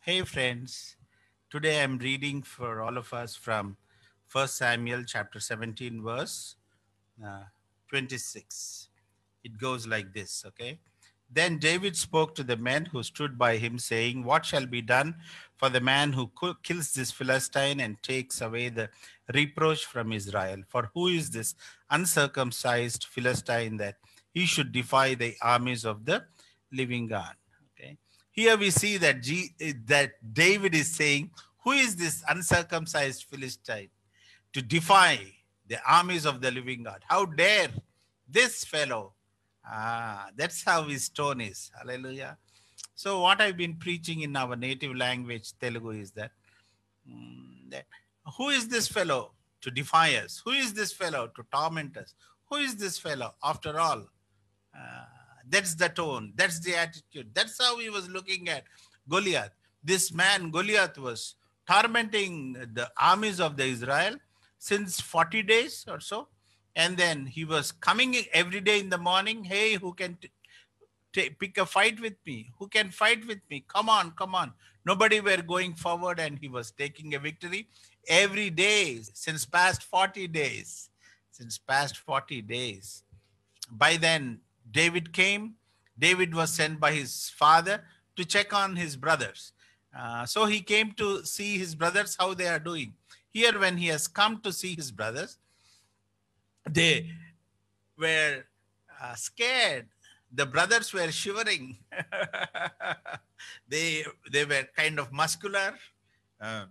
Hey friends, today I'm reading for all of us from 1 Samuel chapter 17 verse uh, 26. It goes like this, okay? Then David spoke to the men who stood by him, saying, "What shall be done for the man who kills this Philistine and takes away the reproach from Israel? For who is this uncircumcised Philistine that he should defy the armies of the living God?" Okay. Here we see that that David is saying, "Who is this uncircumcised Philistine to defy the armies of the living God? How dare this fellow?" That's how his tone is. Hallelujah. So, what I've been preaching in our native language, Telugu, is that who is this fellow to defy us? Who is this fellow to torment us? Who is this fellow after all? Uh, that's the tone. That's the attitude. That's how he was looking at Goliath. This man, Goliath, was tormenting the armies of the Israel since 40 days or so. And then he was coming every day in the morning. Hey, who can pick a fight with me? Who can fight with me? Come on, come on. Nobody were going forward, and he was taking a victory every day since past 40 days. Since past 40 days. By then, David came. David was sent by his father to check on his brothers. So he came to see his brothers, how they are doing. Here, when he has come to see his brothers, they were scared. The brothers were shivering. they were kind of muscular, uh,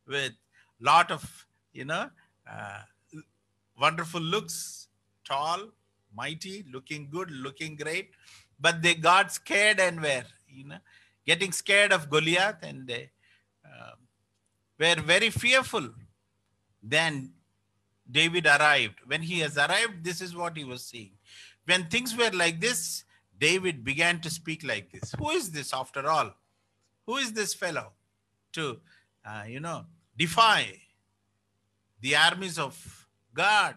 with lot of uh, wonderful looks, tall, mighty, looking good, looking great. But they got scared and were, getting scared of Goliath, and they were very fearful. Then David arrived. When he has arrived, this is what he was seeing. When things were like this, David began to speak like this. Who is this after all? Who is this fellow to, defy the armies of God?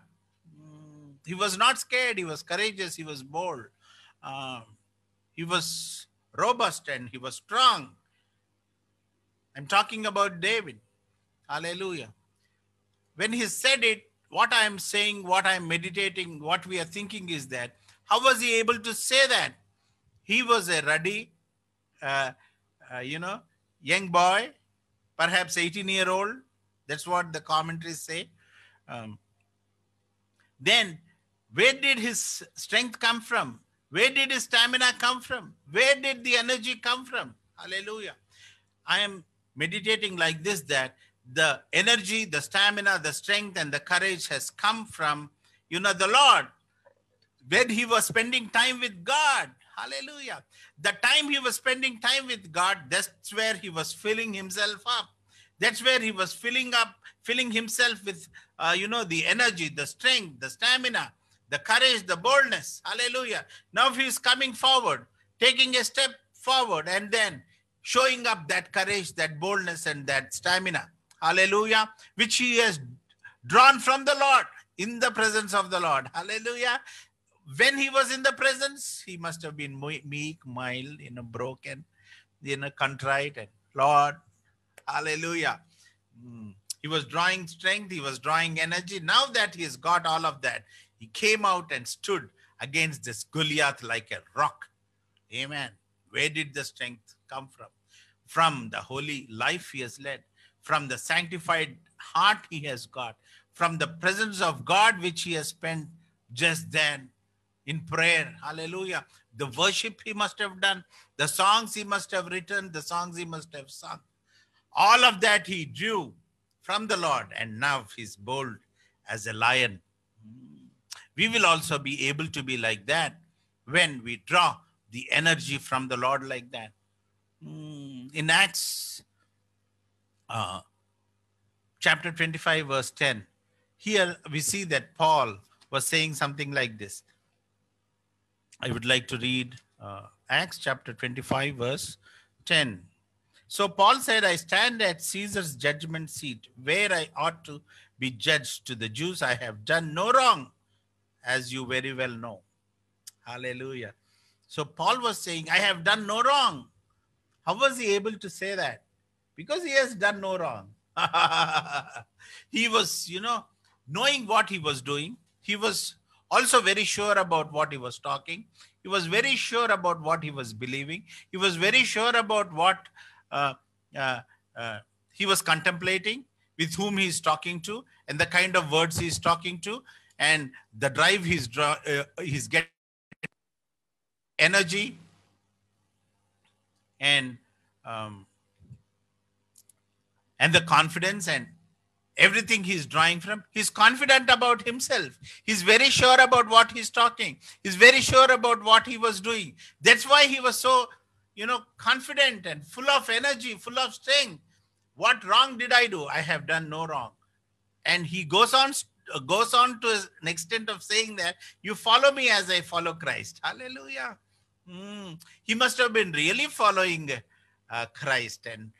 He was not scared. He was courageous. He was bold. Um, he was robust and he was strong. I'm talking about David. Hallelujah. When he said it, what I am saying, what I am meditating, what we are thinking is that how was he able to say that? He was a ruddy, uh, young boy, perhaps 18-year-old. That's what the commentaries say. Um, then where did his strength come from? Where did his stamina come from? Where did the energy come from? Hallelujah. I am meditating like this, that the energy, the stamina, the strength, and the courage has come from, the Lord. When he was spending time with God. Hallelujah. The time he was spending time with God, that's where he was filling himself up. That's where he was filling himself with, the energy, the strength, the stamina, the courage, the boldness. Hallelujah. Now he is coming forward, taking a step forward, and then showing up that courage, that boldness, and that stamina. Hallelujah. Which he has drawn from the Lord, in the presence of the Lord. Hallelujah. When he was in the presence, he must have been meek, mild, broken, contrite, and Lord, hallelujah. He was drawing strength, he was drawing energy. Now that he has got all of that, he came out and stood against this Goliath like a rock. Amen. Where did the strength come from? From the holy life he has led, from the sanctified heart he has got, from the presence of God which he has spent just then in prayer. Hallelujah. The worship he must have done, the songs he must have written, the songs he must have sung. All of that he drew from the Lord, and now he's bold as a lion. We will also be able to be like that when we draw the energy from the Lord like that. In Acts chapter 25, verse 10, here we see that Paul was saying something like this. I would like to read Acts chapter 25, verse 10. So Paul said, I stand at Caesar's judgment seat, where I ought to be judged. To the Jews I have done no wrong, as you very well know. Hallelujah. So Paul was saying, I have done no wrong. How was he able to say that? Because he has done no wrong. He was, knowing what he was doing. He was also very sure about what he was talking. He was very sure about what he was believing. He was very sure about what uh, uh, uh, he was contemplating, with whom he's talking to, and the kind of words he's talking to, and the drive he's getting, energy, and um, and the confidence and everything he's drawing from. He's confident about himself. He's very sure about what he's talking. He's very sure about what he was doing. That's why he was so, confident and full of energy, full of strength. What wrong did I do? I have done no wrong. And he goes on to an extent of saying that you follow me as I follow Christ. Hallelujah. He must have been really following Christ, and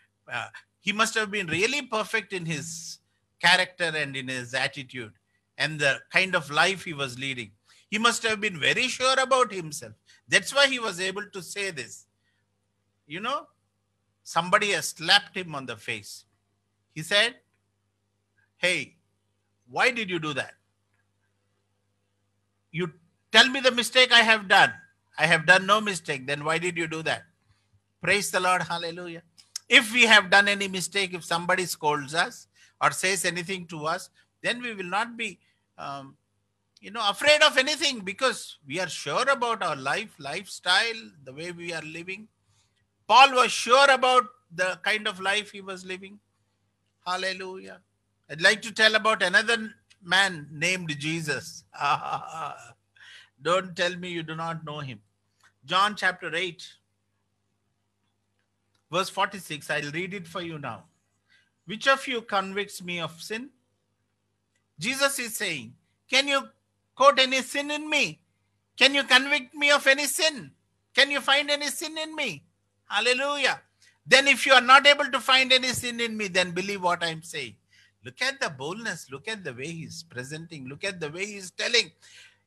he must have been really perfect in his character and in his attitude and the kind of life he was leading. He must have been very sure about himself. That's why he was able to say this. Somebody has slapped him on the face. He said, "Hey, why did you do that? You tell me the mistake I have done. I have done no mistake. Then why did you do that?" Praise the Lord. Hallelujah. If we have done any mistake, if somebody scolds us or says anything to us, then we will not be, afraid of anything, because we are sure about our lifestyle, the way we are living. Paul was sure about the kind of life he was living. Hallelujah. I'd like to tell about another man named Jesus. Don't tell me you do not know him. John chapter 8, verse 46. I'll read it for you now. Which of you convicts me of sin? Jesus is saying, can you quote any sin in me? Can you convict me of any sin? Can you find any sin in me? Hallelujah. Then if you are not able to find any sin in me, then believe what I'm saying. Look at the boldness. Look at the way he's presenting. Look at the way he's telling.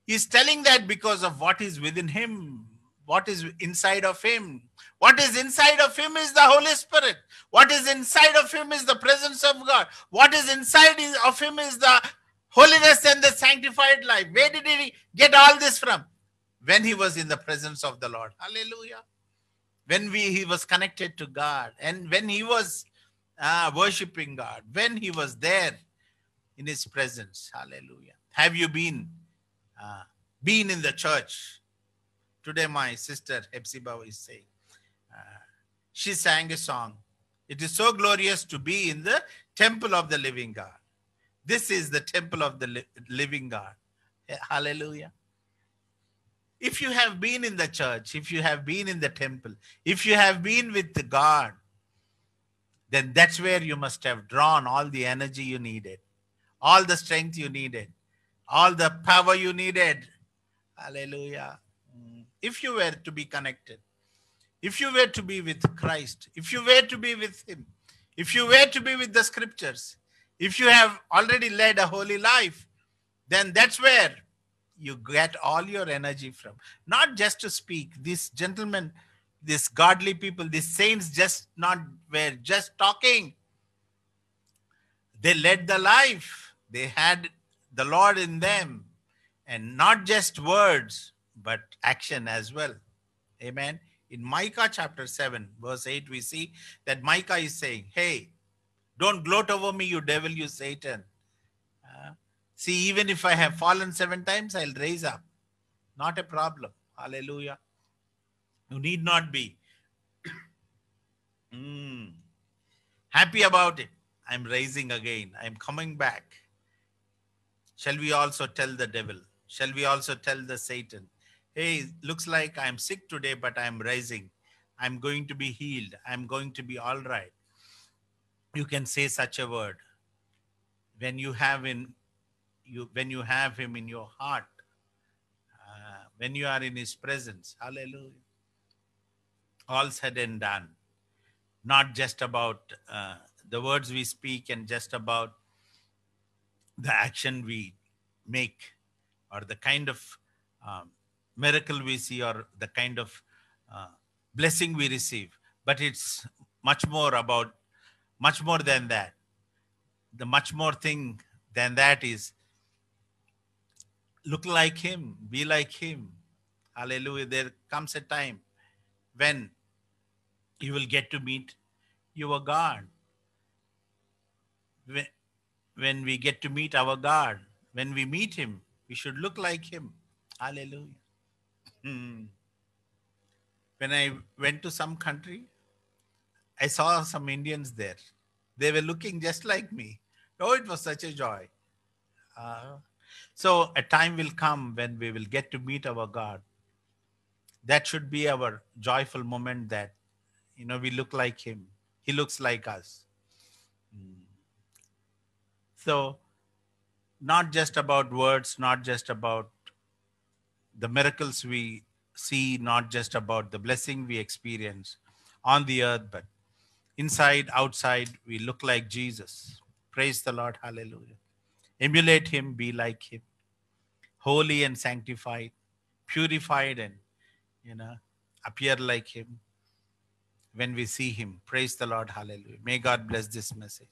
He's telling that because of what is within him, what is inside of him. What is inside of him is the Holy Spirit. What is inside of him is the presence of God. What is inside of him is the holiness and the sanctified life. Where did he get all this from? When he was in the presence of the Lord. Hallelujah. When he was connected to God, and when he was worshiping God, when he was there in his presence. Hallelujah. Have you been in the church? Today my sister Hepzibah is saying, she sang a song. It is so glorious to be in the temple of the living God. This is the temple of the living God. Hallelujah. If you have been in the church, if you have been in the temple, if you have been with God, then that's where you must have drawn all the energy you needed, all the strength you needed, all the power you needed. Hallelujah. If you were to be connected, if you were to be with Christ, if you were to be with him, if you were to be with the scriptures, if you have already led a holy life, then that's where you get all your energy from. Not just to speak. These gentlemen, these godly people, these saints were just talking. They led the life. They had the Lord in them. And not just words, but action as well. Amen. In Micah chapter 7, verse 8, we see that Micah is saying, hey, don't gloat over me, you devil, you Satan. See, even if I have fallen 7 times, I'll raise up. Not a problem. Hallelujah. You need not be happy about it. I'm rising again. I'm coming back. Shall we also tell the devil? Shall we also tell the Satan, hey, looks like I'm sick today, but I'm rising. I'm going to be healed. I'm going to be all right. You can say such a word when you have him in your heart, when you are in his presence. Hallelujah. All said and done. Not just about the words we speak and just about the action we make, or the kind of miracle we see, or the kind of blessing we receive. But it's much more than that. The much more thing than that is look like him, be like him. Hallelujah. There comes a time when you will get to meet your God. When, when we get to meet our God, when we meet him, we should look like him. Hallelujah. Hmm. When I went to some country, I saw some Indians there. They were looking just like me. Oh, it was such a joy. Uh, so a time will come when we will get to meet our God. That should be our joyful moment that, we look like him. He looks like us. So not just about words, not just about the miracles we see, not just about the blessing we experience on the earth, but inside, outside, we look like Jesus. Praise the Lord. Hallelujah. Emulate him, be like him, holy and sanctified, purified, and, you know, appear like him when we see him. Praise the Lord. Hallelujah. May God bless this message.